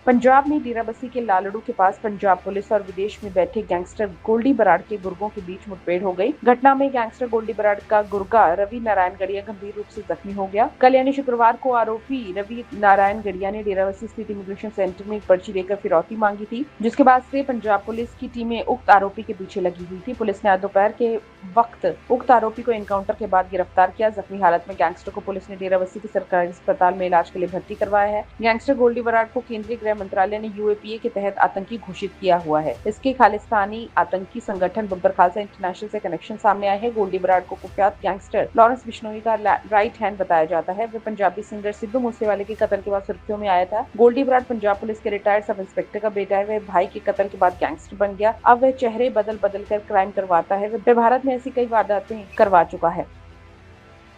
पंजाब में डेराबस्सी के लालड़ू के पास पंजाब पुलिस और विदेश में बैठे गैंगस्टर गोल्डी बराड़ के गुर्गों के बीच मुठभेड़ हो गई। घटना में गैंगस्टर गोल्डी बराड़ का गुर्गा रवि नारायण गढ़िया गंभीर रूप से जख्मी हो गया। कल यानी शुक्रवार को आरोपी रवि नारायण गढ़िया ने डेराबस्सी स्थित इमिग्रेशन सेंटर में एक पर्ची लेकर फिरौती मांगी थी, जिसके बाद से पंजाब पुलिस की टीमें उक्त आरोपी के पीछे लगी हुई थी। पुलिस ने आज दोपहर के वक्त उक्त आरोपी को एनकाउंटर के बाद गिरफ्तार किया। जख्मी हालत में गैंगस्टर को पुलिस ने डेराबस्सी के सरकारी अस्पताल में इलाज के लिए भर्ती करवाया है। गैंगस्टर गोल्डी बराड़ को केंद्रीय गृह मंत्रालय ने यूएपीए के तहत आतंकी घोषित किया हुआ है। इसके खालिस्तानी आतंकी संगठन बब्बर खालसा इंटरनेशनल से कनेक्शन सामने आए हैं। गोल्डी बराड़ को कुख्यात गैंगस्टर लॉरेंस बिश्नोई का राइट हैंड बताया जाता है। वह पंजाबी सिंगर सिद्धू मूसेवाले के कत्ल के बाद सुर्खियों में आया था। गोल्डी बराड़ पंजाब पुलिस के रिटायर्ड सब इंस्पेक्टर का बेटा है। वह भाई के कत्ल के बाद गैंगस्टर बन गया। अब वह चेहरे बदल बदल कर क्राइम करवाता है। वह भारत में ऐसी कई वारदातें करवा चुका है।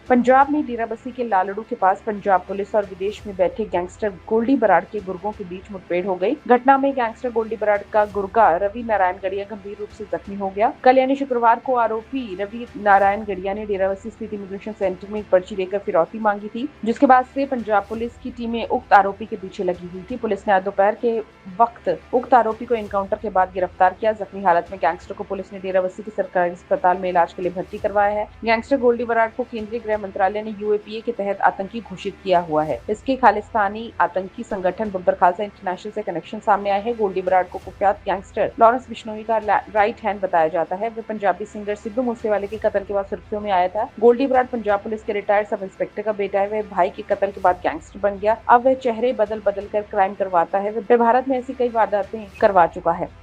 पंजाब में डेराबस्सी के लालड़ू के पास पंजाब पुलिस और विदेश में बैठे गैंगस्टर गोल्डी बराड़ के गुर्गों के बीच मुठभेड़ हो गई। घटना में गैंगस्टर गोल्डी बराड़ का गुर्गा रवि नारायण गढ़िया गंभीर रूप से जख्मी हो गया। कल यानी शुक्रवार को आरोपी रवि नारायण गढ़िया ने डेराबस्सी स्थित इमिग्रेशन सेंटर में एक पर्ची लेकर फिरौती मांगी थी, जिसके बाद से पंजाब पुलिस की टीमें उक्त आरोपी के पीछे लगी हुई थी। पुलिस ने आज दोपहर के वक्त उक्त आरोपी को एनकाउंटर के बाद गिरफ्तार किया। जख्मी हालत में गैंगस्टर को पुलिस ने डेराबस्सी के सरकारी अस्पताल में इलाज के लिए भर्ती करवाया है। गैंगस्टर गोल्डी बराड़ को केंद्रीय गृह मंत्रालय ने यूएपीए के तहत आतंकी घोषित किया हुआ है। इसके खालिस्तानी आतंकी संगठन बब्बर खालसा इंटरनेशनल से कनेक्शन सामने आए हैं। गोल्डी बराड़ को कुख्यात गैंगस्टर लॉरेंस बिश्नोई का राइट हैंड बताया जाता है। वह पंजाबी सिंगर सिद्धू मूसेवाले के कत्ल के बाद सुर्खियों में आया था। गोल्डी बराड़ पंजाब पुलिस के रिटायर्ड सब इंस्पेक्टर का बेटा है। वह भाई के कत्ल के बाद गैंगस्टर बन गया। अब वह चेहरे बदल बदल कर क्राइम करवाता है। वह भारत में ऐसी कई वारदातें करवा चुका है।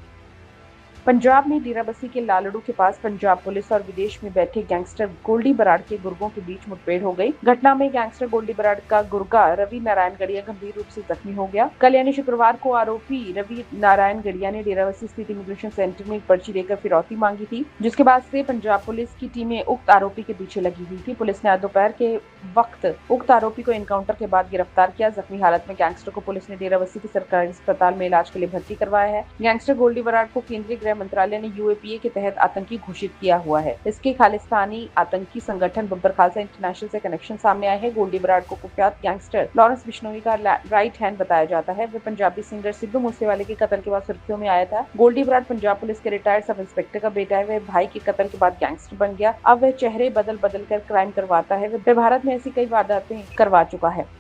पंजाब में डेराबस्सी के लालड़ू के पास पंजाब पुलिस और विदेश में बैठे गैंगस्टर गोल्डी बराड़ के गुर्गों के बीच मुठभेड़ हो गई। घटना में गैंगस्टर गोल्डी बराड़ का गुर्गा रवि नारायण गढ़िया गंभीर रूप से जख्मी हो गया। कल यानी शुक्रवार को आरोपी रवि नारायण गढ़िया ने डेराबस्सी स्थित इमिग्रेशन सेंटर में एक पर्ची लेकर फिरौती मांगी थी, जिसके बाद से पंजाब पुलिस की टीमें उक्त आरोपी के पीछे लगी हुई थी। पुलिस ने आज दोपहर के वक्त उक्त आरोपी को एनकाउंटर के बाद गिरफ्तार किया। जख्मी हालत में गैंगस्टर को पुलिस ने डेराबस्सी के सरकारी अस्पताल में इलाज के लिए भर्ती करवाया है। गैंगस्टर गोल्डी बराड़ को केंद्रीय गृह मंत्रालय ने यूएपीए के तहत आतंकी घोषित किया हुआ है। इसके खालिस्तानी आतंकी संगठन बब्बर खालसा इंटरनेशनल से कनेक्शन सामने आए हैं। गोल्डी बराड़ को कुख्यात गैंगस्टर लॉरेंस बिश्नोई का राइट हैंड बताया जाता है। वह पंजाबी सिंगर सिद्धू मूसेवाले के कत्ल के बाद सुर्खियों में आया था। गोल्डी बराड़ पंजाब पुलिस के रिटायर्ड सब इंस्पेक्टर का बेटा है। वह भाई के कत्ल के बाद गैंगस्टर बन गया। अब वह चेहरे बदल बदल कर क्राइम करवाता है। वह भारत में ऐसी कई वारदातें करवा चुका है।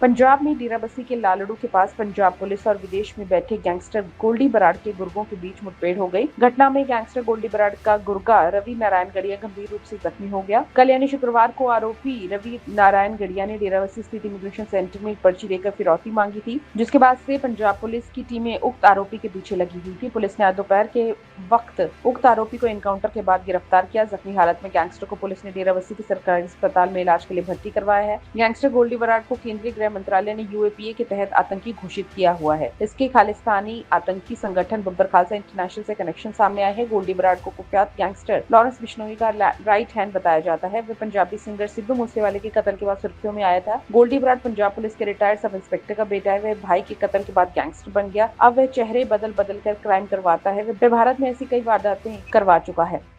पंजाब में डेराबस्सी के लालड़ू के पास पंजाब पुलिस और विदेश में बैठे गैंगस्टर गोल्डी बराड़ के गुर्गों के बीच मुठभेड़ हो गई। घटना में गैंगस्टर गोल्डी बराड़ का गुर्गा रवि नारायण गढ़िया गंभीर रूप से जख्मी हो गया। कल यानी शुक्रवार को आरोपी रवि नारायण गढ़िया ने डेराबस्सी स्थित इमिग्रेशन सेंटर में एक पर्ची लेकर फिरौती मांगी थी, जिसके बाद से पंजाब पुलिस की टीमें उक्त आरोपी के पीछे लगी हुई थी। पुलिस ने आज दोपहर के वक्त उक्त आरोपी को एनकाउंटर के बाद गिरफ्तार किया। जख्मी हालत में गैंगस्टर को पुलिस ने डेराबस्सी के सरकारी अस्पताल में इलाज के लिए भर्ती करवाया है। गैंगस्टर गोल्डी बराड़ को केंद्रीय गृह मंत्रालय ने यूएपीए के तहत आतंकी घोषित किया हुआ है। इसके खालिस्तानी आतंकी संगठन बब्बर खालसा इंटरनेशनल से कनेक्शन सामने आए हैं। गोल्डी बराड़ को कुख्यात गैंगस्टर लॉरेंस बिश्नोई का राइट हैंड बताया जाता है। वह पंजाबी सिंगर सिद्धू मूसेवाले के कत्ल के बाद सुर्खियों में आया था। गोल्डी बराड़ पंजाब पुलिस के रिटायर्ड सब इंस्पेक्टर का बेटा है। वह भाई के कत्ल के बाद गैंगस्टर बन गया। अब वह चेहरे बदल बदल कर क्राइम करवाता है। वह भारत में ऐसी कई वारदातें करवा चुका है।